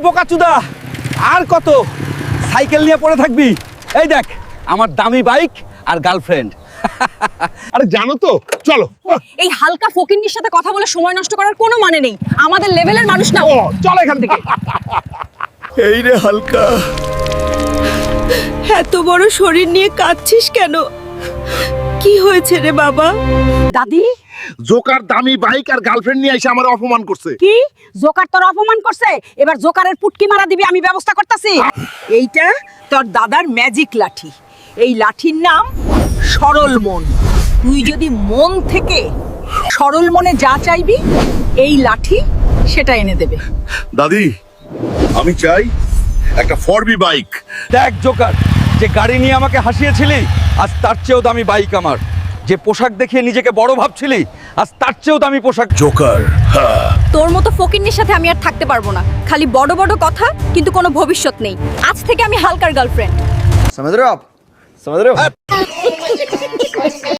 বোকাচুদা, আর কত সাইকেল নিয়ে পড়ে থাকবি? এই দেখ আমার দামি বাইক আর গার্লফ্রেন্ড। আরে জানো তো, চলো। এই হালকা ফকিন্নির সাথে কথা বলে সময় নষ্ট করার কোনো মানে নেই। আমাদের লেভেলের মানুষ না ও। চলো এখান থেকে। এই রে হালকা, এত বড় শরীর নিয়ে কাঁদছিস কেন? কি হয়েছে রে বাবা? দাদি, জোকার দামি বাইক আর গার্লফ্রেন্ড নিয়ে এসে আমার অপমান করছে। কি জোকার তোর অপমান করছে? এবার জোকারের পুটকি মারা দিবি, আমি ব্যবস্থা করতেছি। এইটা তোর দাদার ম্যাজিক লাঠি। এই লাঠির নাম সরল মন। তুই যদি মন থেকে সরল মনে যা চাইবি, এই লাঠি সেটা এনে দেবে। দাদি, আমি চাই একটা ফরবি বাইক। দেখ জোকার, যে গাড়ি নিয়ে আমাকে হাসিয়েছিলি আজ তার চেয়েও দামি বাইক আমার। যে পোশাক দেখিয়ে নিজেকে বড় ভাবছিলি আজ তার চেয়েও দামি পোশাক। জোকার, তোর মতো ফকিন্নির সাথে আমি আর থাকতে পারবো না। খালি বড় বড় কথা, কিন্তু কোনো ভবিষ্যৎ নেই। আজ থেকে আমি হালকার গার্লফ্রেন্ড। समझ रहे हो आप? समझ रहे हो?